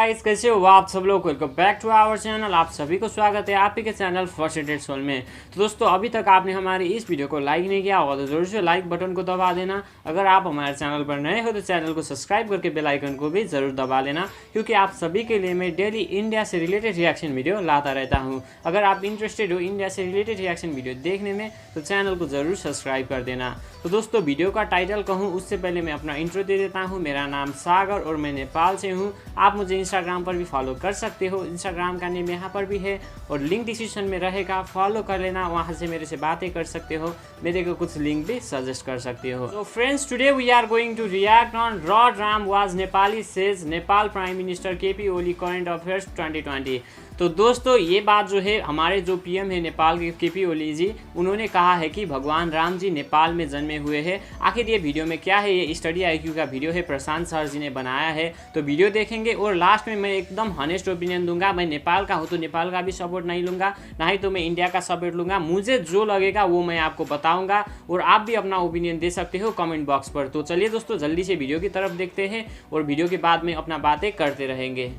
Guys, कैसे हो आप सब लोग। Welcome back to our channel. आप सभी को स्वागत है आप ही के चैनल फर्स्ट एडेड सोल में। तो दोस्तों, अभी तक आपने हमारी इस वीडियो को लाइक नहीं किया होगा तो जरूर से लाइक बटन को दबा देना। अगर आप हमारे चैनल पर नए हो तो चैनल को सब्सक्राइब करके बेल आइकन को भी जरूर दबा लेना, क्योंकि आप सभी के लिए मैं डेली इंडिया से रिलेटेड रिएक्शन वीडियो लाता रहता हूँ। अगर आप इंटरेस्टेड हो इंडिया से रिलेटेड रिएक्शन वीडियो देखने में तो चैनल को जरूर सब्सक्राइब कर देना। तो दोस्तों, वीडियो का टाइटल कहूँ उससे पहले मैं अपना इंट्रो दे देता हूँ। मेरा नाम सागर और मैं नेपाल से हूँ। आप मुझे इंस्टाग्राम पर भी फॉलो कर सकते हो, इंस्टाग्राम का नेम यहाँ पर भी है और लिंक डिस्क्रिप्शन में रहेगा, फॉलो कर लेना। वहाँ से मेरे से बातें कर सकते हो, मेरे को कुछ लिंक भी सजेस्ट कर सकते हो। So friends, today we are going to react on Lord Ram was Nepali says Nepal prime minister KP Oli current affairs 2020। तो दोस्तों, ये बात जो है हमारे जो पीएम है नेपाल के केपी ओली जी, उन्होंने कहा है कि भगवान राम जी नेपाल में जन्मे हुए हैं। आखिर ये वीडियो में क्या है, ये स्टडी आईक्यू का वीडियो है, प्रशांत सर जी ने बनाया है। तो वीडियो देखेंगे और लास्ट में मैं एकदम हॉनेस्ट ओपिनियन दूंगा। मैं नेपाल का हूँ तो नेपाल का भी सपोर्ट नहीं लूँगा, ना ही तो मैं इंडिया का सपोर्ट लूँगा। मुझे जो लगेगा वो मैं आपको बताऊँगा और आप भी अपना ओपिनियन दे सकते हो कमेंट बॉक्स पर। तो चलिए दोस्तों, जल्दी से वीडियो की तरफ देखते हैं और वीडियो के बाद में अपना बातें करते रहेंगे।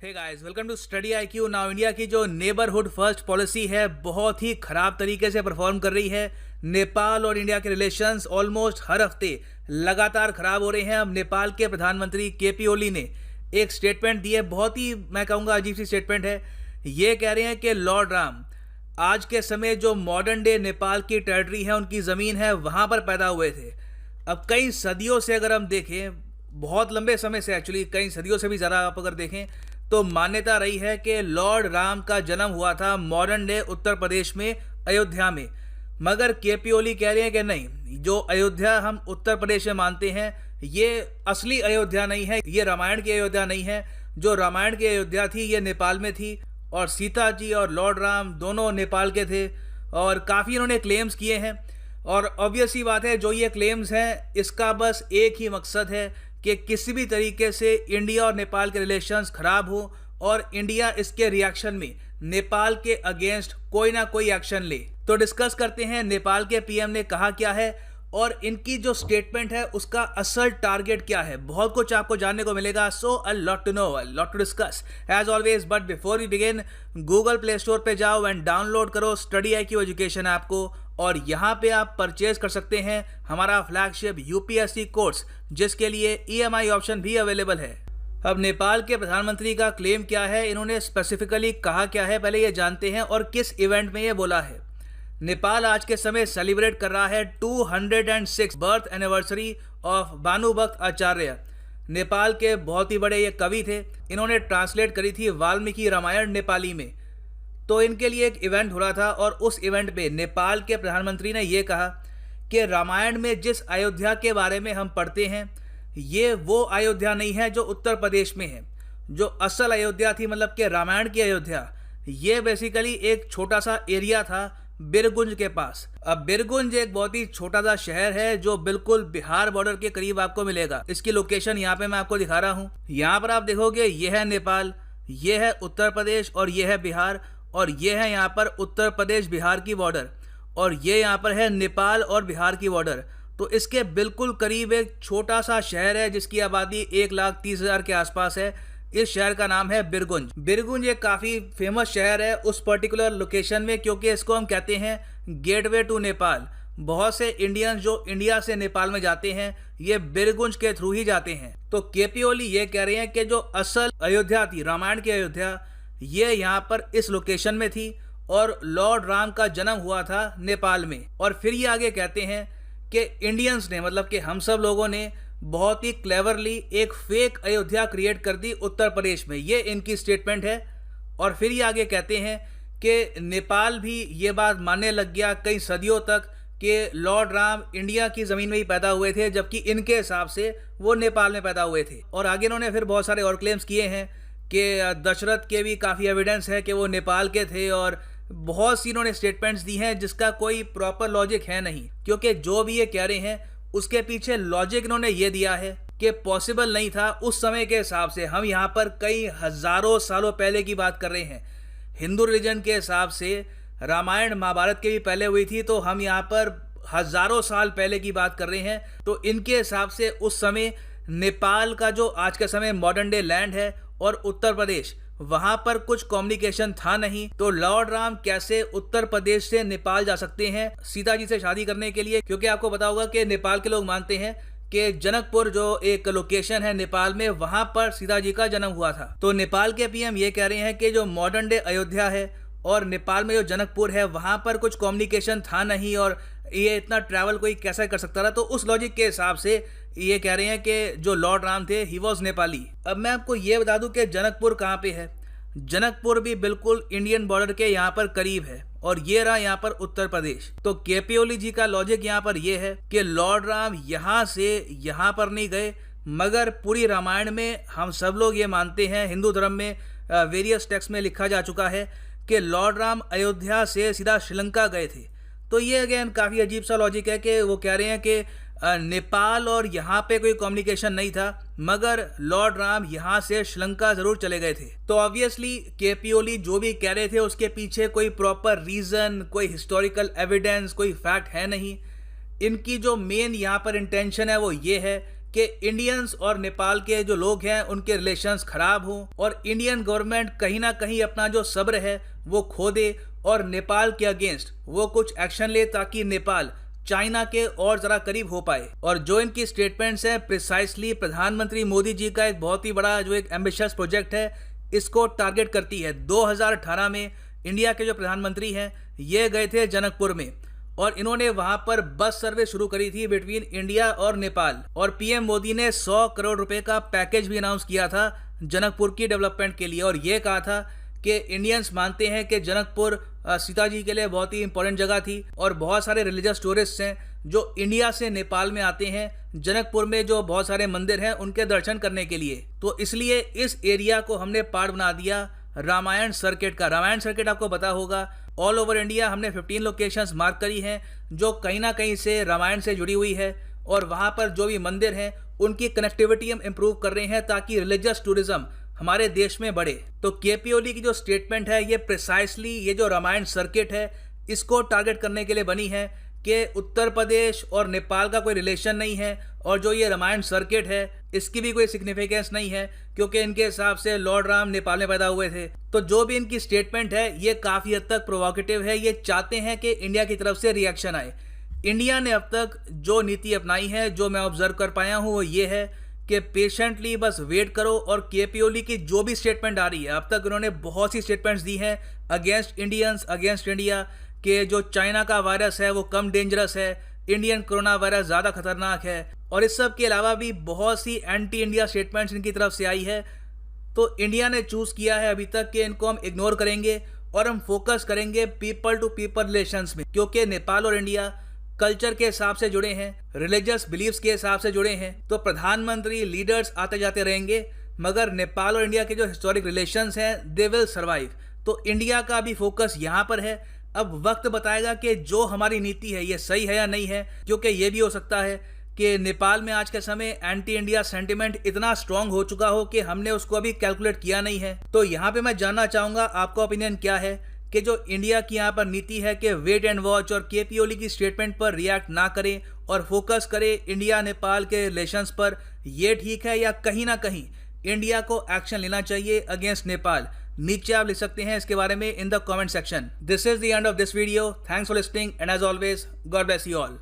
Hey guys, welcome to Study IQ. Now India की जो नेबरहुड फर्स्ट पॉलिसी है बहुत ही खराब तरीके से परफॉर्म कर रही है। नेपाल और इंडिया के रिलेशंस ऑलमोस्ट हर हफ्ते लगातार खराब हो रहे हैं। अब नेपाल के प्रधानमंत्री केपी ओली ने एक स्टेटमेंट दी है, बहुत ही मैं कहूँगा अजीब सी स्टेटमेंट है। ये कह रहे हैं कि लॉर्ड राम आज के समय जो मॉडर्न डे नेपाल की टेरिटरी है, उनकी ज़मीन है, वहाँ पर पैदा हुए थे। अब कई सदियों से अगर हम देखें, बहुत लंबे समय से एक्चुअली कई सदियों से भी ज़रा आप अगर देखें तो मान्यता रही है कि लॉर्ड राम का जन्म हुआ था मॉडर्न डे उत्तर प्रदेश में अयोध्या में। मगर केपी ओली कह रहे हैं कि नहीं, जो अयोध्या हम उत्तर प्रदेश में मानते हैं ये असली अयोध्या नहीं है, ये रामायण की अयोध्या नहीं है। जो रामायण की अयोध्या थी ये नेपाल में थी और सीता जी और लॉर्ड राम दोनों नेपाल के थे। और काफ़ी इन्होंने क्लेम्स किए हैं और ऑब्वियस ही बात है, जो ये क्लेम्स हैं इसका बस एक ही मकसद है कि किसी भी तरीके से इंडिया और नेपाल के रिलेशंस खराब हो और इंडिया इसके रिएक्शन में नेपाल के अगेंस्ट कोई ना कोई एक्शन ले। तो डिस्कस करते हैं नेपाल के पीएम ने कहा क्या है और इनकी जो स्टेटमेंट है उसका असल टारगेट क्या है। बहुत कुछ आपको जानने को मिलेगा। So a lot to know, a lot to discuss as always. But before we begin, Google Play Store पे जाओ एंड डाउनलोड करो स्टडी आईक्यू एजुकेशन ऐप को और यहाँ पे आप परचेज कर सकते हैं हमारा फ्लैगशिप यूपीएससी कोर्स, जिसके लिए ईएमआई ऑप्शन भी अवेलेबल है। अब नेपाल के प्रधानमंत्री का क्लेम क्या है, इन्होंने स्पेसिफिकली कहा क्या है, पहले ये जानते हैं और किस इवेंट में ये बोला है। नेपाल आज के समय सेलिब्रेट कर रहा है 206 birth anniversary of Bhanubhakta Acharya. Nepal के बहुत ही बड़े ये कवि थे, इन्होंने ट्रांसलेट करी थी वाल्मीकि रामायण नेपाली में। तो इनके लिए एक इवेंट हो रहा था और उस इवेंट पे नेपाल के प्रधानमंत्री ने ये कहा कि रामायण में जिस अयोध्या के बारे में हम पढ़ते हैं ये वो अयोध्या नहीं है जो उत्तर प्रदेश में है। जो असल अयोध्या थी, मतलब कि रामायण की अयोध्या, ये बेसिकली एक छोटा सा एरिया था बिरगुंज के पास। अब बिरगुंज एक बहुत ही छोटा सा शहर है जो बिल्कुल बिहार बॉर्डर के करीब आपको मिलेगा। इसकी लोकेशन यहाँ पे मैं आपको दिखा रहा हूँ। यहाँ पर आप देखोगे ये है नेपाल, ये है उत्तर प्रदेश और ये है बिहार और ये है यहाँ पर उत्तर प्रदेश बिहार की बॉर्डर और ये यहाँ पर है नेपाल और बिहार की बॉर्डर। तो इसके बिल्कुल करीब एक छोटा सा शहर है जिसकी आबादी 1,30,000 के आसपास है। इस शहर का नाम है बिरगुंज। बिरगुंज एक काफ़ी फेमस शहर है उस पर्टिकुलर लोकेशन में, क्योंकि इसको हम कहते हैं गेटवे टू नेपाल। बहुत से इंडियंस जो इंडिया से नेपाल में जाते हैं ये बिरगुंज के थ्रू ही जाते हैं। तो केपी ओली ये कह रहे हैं कि जो असल अयोध्या थी, रामायण की अयोध्या, ये यहाँ पर इस लोकेशन में थी और लॉर्ड राम का जन्म हुआ था नेपाल में। और फिर ये आगे कहते हैं कि इंडियंस ने, मतलब कि हम सब लोगों ने बहुत ही क्लेवरली एक फेक अयोध्या क्रिएट कर दी उत्तर प्रदेश में। ये इनकी स्टेटमेंट है। और फिर ये आगे कहते हैं कि नेपाल भी ये बात मानने लग गया कई सदियों तक कि लॉर्ड राम इंडिया की ज़मीन में ही पैदा हुए थे, जबकि इनके हिसाब से वो नेपाल में पैदा हुए थे। और आगे इन्होंने फिर बहुत सारे और क्लेम्स किए हैं कि दशरथ के भी काफ़ी एविडेंस है कि वो नेपाल के थे और बहुत सी इन्होंने स्टेटमेंट्स दी हैं जिसका कोई प्रॉपर लॉजिक है नहीं, क्योंकि जो भी ये कह रहे हैं उसके पीछे लॉजिक इन्होंने ये दिया है कि पॉसिबल नहीं था उस समय के हिसाब से। हम यहाँ पर कई हज़ारों सालों पहले की बात कर रहे हैं। हिंदू रिलीजन के हिसाब से रामायण महाभारत के भी पहले हुई थी, तो हम यहाँ पर हज़ारों साल पहले की बात कर रहे हैं। तो इनके हिसाब से उस समय नेपाल का जो आज के समय मॉडर्न डे लैंड है और उत्तर प्रदेश, वहां पर कुछ कम्युनिकेशन था नहीं, तो लॉर्ड राम कैसे उत्तर प्रदेश से नेपाल जा सकते हैं सीता जी से शादी करने के लिए? क्योंकि आपको पता होगा कि नेपाल के लोग मानते हैं कि जनकपुर जो एक लोकेशन है नेपाल में, वहां पर सीता जी का जन्म हुआ था। तो नेपाल के पीएम ये कह रहे हैं कि जो मॉडर्न डे अयोध्या है और नेपाल में जो जनकपुर है, वहां पर कुछ कम्युनिकेशन था नहीं और ये इतना ट्रैवल कोई कैसे कर सकता था। तो उस लॉजिक के हिसाब से ये कह रहे हैं कि जो लॉर्ड राम थे ही वॉज नेपाली। अब मैं आपको ये बता दूं कि जनकपुर कहाँ पे है। जनकपुर भी बिल्कुल इंडियन बॉर्डर के यहाँ पर करीब है और ये रहा यहाँ पर उत्तर प्रदेश। तो केपी ओली जी का लॉजिक यहाँ पर ये है कि लॉर्ड राम यहाँ से यहाँ पर नहीं गए, मगर पूरी रामायण में हम सब लोग ये मानते हैं, हिंदू धर्म में वेरियस टेक्स्ट में लिखा जा चुका है कि लॉर्ड राम अयोध्या से सीधा श्रीलंका गए थे। तो ये अगेन काफ़ी अजीब सा लॉजिक है कि वो कह रहे हैं कि नेपाल और यहाँ पे कोई कम्युनिकेशन नहीं था, मगर लॉर्ड राम यहाँ से श्रीलंका जरूर चले गए थे। तो ऑब्वियसली केपी ओली जो भी कह रहे थे उसके पीछे कोई प्रॉपर रीजन, कोई हिस्टोरिकल एविडेंस, कोई फैक्ट है नहीं। इनकी जो मेन यहाँ पर इंटेंशन है वो ये है कि इंडियंस और नेपाल के जो लोग हैं उनके रिलेशंस खराब हों और इंडियन गवर्नमेंट कहीं ना कहीं अपना जो सब्र है वो खो दे और नेपाल के अगेंस्ट वो कुछ एक्शन ले, ताकि नेपाल चाइना के और जरा करीब हो पाए। और जो इनकी स्टेटमेंट्स हैं प्रिसाइसली प्रधानमंत्री मोदी जी का एक बहुत ही बड़ा जो एक एम्बिशियस प्रोजेक्ट है, इसको टारगेट करती है। 2018 में इंडिया के जो प्रधानमंत्री हैं ये गए थे जनकपुर में और इन्होंने वहां पर बस सर्विस शुरू करी थी बिटवीन इंडिया और नेपाल। और पीएम मोदी ने 100 करोड़ रुपए का पैकेज भी अनाउंस किया था जनकपुर की डेवलपमेंट के लिए और ये कहा था कि इंडियंस मानते हैं कि जनकपुर सीता जी के लिए बहुत ही इंपॉर्टेंट जगह थी और बहुत सारे रिलीजियस टूरिस्ट हैं जो इंडिया से नेपाल में आते हैं जनकपुर में जो बहुत सारे मंदिर हैं उनके दर्शन करने के लिए। तो इसलिए इस एरिया को हमने पार्ट बना दिया रामायण सर्किट का। रामायण सर्किट आपको पता होगा, ऑल ओवर इंडिया हमने 15 लोकेशंस मार्क करी हैं जो कहीं ना कहीं से रामायण से जुड़ी हुई है और वहाँ पर जो भी मंदिर हैं उनकी कनेक्टिविटी हम इम्प्रूव कर रहे हैं ताकि रिलीजियस टूरिज्म हमारे देश में बढ़े। तो केपी ओली की जो स्टेटमेंट है ये प्रिसाइसली ये जो रामायण सर्किट है इसको टारगेट करने के लिए बनी है कि उत्तर प्रदेश और नेपाल का कोई रिलेशन नहीं है और जो ये रामायण सर्किट है इसकी भी कोई सिग्निफिकेंस नहीं है क्योंकि इनके हिसाब से लॉर्ड राम नेपाल में पैदा हुए थे। तो जो भी इनकी स्टेटमेंट है ये काफ़ी हद तक प्रोवोकेटिव है। ये चाहते हैं कि इंडिया की तरफ से रिएक्शन आए। इंडिया ने अब तक जो नीति अपनाई है, जो मैं ऑब्जर्व कर पाया हूँ, वो ये है कि पेशेंटली बस वेट करो और केपी ओली की जो भी स्टेटमेंट आ रही है, अब तक उन्होंने बहुत सी स्टेटमेंट्स दी हैं अगेंस्ट इंडियंस, अगेंस्ट इंडिया, कि जो चाइना का वायरस है वो कम डेंजरस है, इंडियन कोरोना वायरस ज़्यादा खतरनाक है और इस सब के अलावा भी बहुत सी एंटी इंडिया स्टेटमेंट्स इनकी तरफ से आई है। तो इंडिया ने चूज़ किया है अभी तक कि इनको हम इग्नोर करेंगे और हम फोकस करेंगे पीपल टू पीपल रिलेशंस में, क्योंकि नेपाल और इंडिया कल्चर के हिसाब से जुड़े हैं, रिलीजियस बिलीव्स के हिसाब से जुड़े हैं। तो प्रधानमंत्री लीडर्स आते जाते रहेंगे मगर नेपाल और इंडिया के जो हिस्टोरिक रिलेशंस हैं दे विल सर्वाइव। तो इंडिया का भी फोकस यहाँ पर है। अब वक्त बताएगा कि जो हमारी नीति है ये सही है या नहीं है, क्योंकि ये भी हो सकता है कि नेपाल में आज के समय एंटी इंडिया सेंटिमेंट इतना स्ट्रांग हो चुका हो कि हमने उसको अभी कैलकुलेट किया नहीं है। तो यहाँ पे मैं जानना चाहूँगा आपका ओपिनियन क्या है कि जो इंडिया की यहाँ पर नीति है कि वेट एंड वॉच और केपी ओली की स्टेटमेंट पर रिएक्ट ना करें और फोकस करें इंडिया नेपाल के रिलेशंस पर, ये ठीक है या कहीं ना कहीं इंडिया को एक्शन लेना चाहिए अगेंस्ट नेपाल? नीचे आप लिख सकते हैं इसके बारे में in the comment section. This is the end of this video. Thanks for listening and as always God bless you all.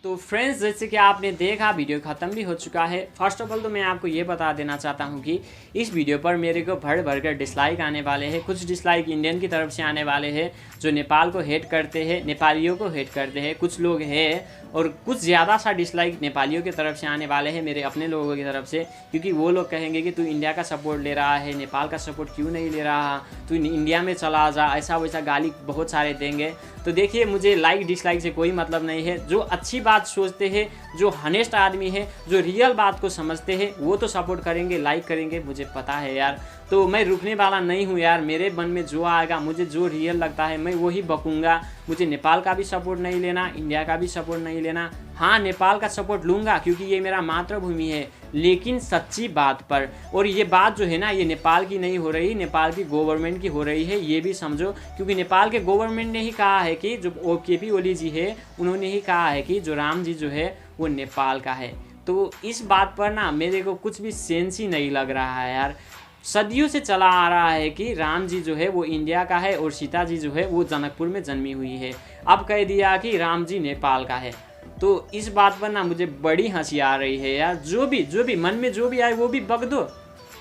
तो फ्रेंड्स, जैसे कि आपने देखा वीडियो ख़त्म भी हो चुका है। फर्स्ट ऑफ ऑल तो मैं आपको ये बता देना चाहता हूँ कि इस वीडियो पर मेरे को भर भर कर डिसलाइक आने वाले हैं। कुछ डिसलाइक इंडियन की तरफ से आने वाले हैं जो नेपाल को हेट करते हैं, नेपालियों को हेट करते हैं, कुछ लोग हैं, और कुछ ज़्यादा सा डिसलाइक नेपालियों की तरफ से आने वाले हैं, मेरे अपने लोगों की तरफ से, क्योंकि वो लोग कहेंगे कि तू इंडिया का सपोर्ट ले रहा है, नेपाल का सपोर्ट क्यों नहीं ले रहा, तू इंडिया में चला जा, ऐसा वैसा गाली बहुत सारे देंगे। तो देखिए, मुझे लाइक डिसलाइक से कोई मतलब नहीं है। जो अच्छी बात सोचते हैं, जो हनेस्ट आदमी है, जो रियल बात को समझते हैं, वो तो सपोर्ट करेंगे, लाइक करेंगे, मुझे पता है यार। तो मैं रुकने वाला नहीं हूँ यार। मेरे मन में जो आएगा, मुझे जो रियल लगता है मैं वही बकूँगा। मुझे नेपाल का भी सपोर्ट नहीं लेना, इंडिया का भी सपोर्ट नहीं लेना। हाँ, नेपाल का सपोर्ट लूँगा क्योंकि ये मेरा मातृभूमि है, लेकिन सच्ची बात पर। और ये बात जो है ना, ये नेपाल की नहीं हो रही, नेपाल की गवर्नमेंट की हो रही है, ये भी समझो। क्योंकि नेपाल के गवर्नमेंट ने ही कहा है कि जो केपी ओली जी है, उन्होंने ही कहा है कि जो राम जी जो है वो नेपाल का है। तो इस बात पर ना मेरे को कुछ भी सेंस ही नहीं लग रहा है यार। सदियों से चला आ रहा है कि राम जी जो है वो इंडिया का है और सीता जी जो है वो जनकपुर में जन्मी हुई है। अब कह दिया कि राम जी नेपाल का है। तो इस बात पर ना मुझे बड़ी हंसी आ रही है यार। जो भी मन में जो भी आए वो भी बक दो,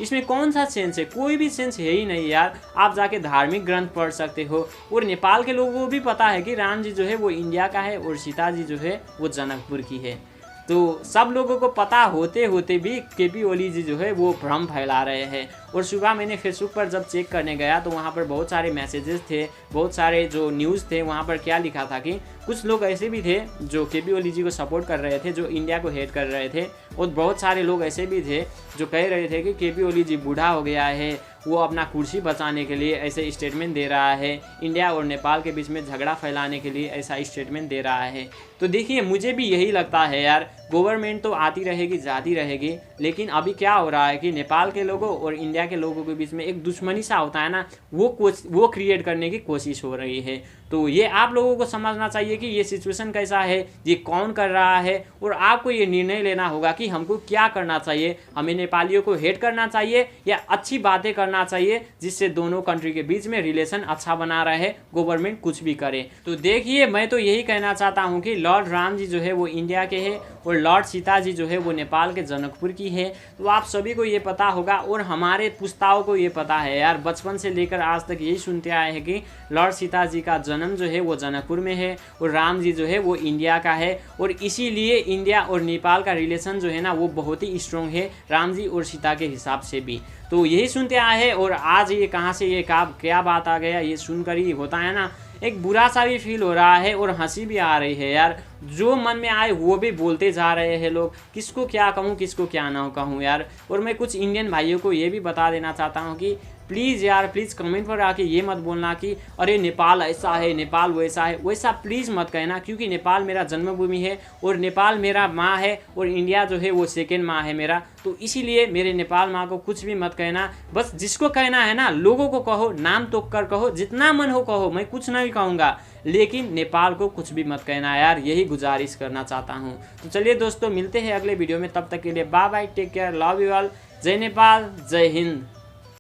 इसमें कौन सा सेंस है? कोई भी सेंस है ही नहीं यार। आप जाके धार्मिक ग्रंथ पढ़ सकते हो और नेपाल के लोगों को भी पता है कि राम जी जो है वो इंडिया का है और सीता जी जो है वो जनकपुर की है। तो सब लोगों को पता होते होते भी केपी ओली जी जो है वो भ्रम फैला रहे हैं। और सुबह मैंने फेसबुक पर जब चेक करने गया तो वहाँ पर बहुत सारे मैसेजेस थे, बहुत सारे जो न्यूज़ थे। वहाँ पर क्या लिखा था कि कुछ लोग ऐसे भी थे जो केपी ओली जी को सपोर्ट कर रहे थे, जो इंडिया को हेट कर रहे थे, और बहुत सारे लोग ऐसे भी थे जो कह रहे थे कि केपी ओली जी बूढ़ा हो गया है, वो अपना कुर्सी बचाने के लिए ऐसे स्टेटमेंट दे रहा है, इंडिया और नेपाल के बीच में झगड़ा फैलाने के लिए ऐसा स्टेटमेंट दे रहा है। तो देखिए मुझे भी यही लगता है यार, गवर्नमेंट तो आती रहेगी जाती रहेगी, लेकिन अभी क्या हो रहा है कि नेपाल के लोगों और इंडिया के लोगों के बीच में एक दुश्मनी सा होता है ना, वो क्रिएट करने की कोशिश हो रही है। तो ये आप लोगों को समझना चाहिए कि ये सिचुएशन कैसा है, ये कौन कर रहा है, और आपको ये निर्णय लेना होगा कि हमको क्या करना चाहिए। हमें नेपालियों को हेट करना चाहिए या अच्छी बातें करना चाहिए जिससे दोनों कंट्री के बीच में रिलेशन अच्छा बना रहे, गवर्नमेंट कुछ भी करे। तो देखिए मैं तो यही कहना चाहता हूँ कि लॉर्ड राम जी जो है वो इंडिया के हैं और लॉर्ड सीता जी जो है वो नेपाल के जनकपुर की है। तो आप सभी को ये पता होगा और हमारे पुस्ताओं को ये पता है यार, बचपन से लेकर आज तक यही सुनते आए हैं कि लॉर्ड सीता जी का जन्म जो है वो जनकपुर में है और राम जी जो है वो इंडिया का है। और इसीलिए इंडिया और नेपाल का रिलेशन जो है ना वो बहुत ही स्ट्रॉन्ग है राम जी और सीता के हिसाब से भी। तो यही सुनते आए हैं और आज ये कहाँ से ये क्या बात आ गया, ये सुनकर ही होता है ना एक बुरा सा भी फील हो रहा है और हंसी भी आ रही है यार। जो मन में आए वो भी बोलते जा रहे हैं लोग, किसको क्या कहूँ किसको क्या ना कहूँ यार। और मैं कुछ इंडियन भाइयों को ये भी बता देना चाहता हूँ कि प्लीज़ यार प्लीज़ कमेंट पर आके ये मत बोलना कि अरे नेपाल ऐसा है नेपाल वैसा है, वैसा प्लीज़ मत कहना, क्योंकि नेपाल मेरा जन्मभूमि है और नेपाल मेरा माँ है और इंडिया जो है वो सेकेंड माँ है मेरा। तो इसीलिए मेरे नेपाल माँ को कुछ भी मत कहना। बस जिसको कहना है ना लोगों को कहो, नाम तोड़ कर कहो, जितना मन हो कहो, मैं कुछ नहीं कहूँगा, लेकिन नेपाल को कुछ भी मत कहना यार, यही गुजारिश करना चाहता हूँ। तो चलिए दोस्तों मिलते हैं अगले वीडियो में, तब तक के लिए bye bye, take care, love you all, जय नेपाल जय हिंद।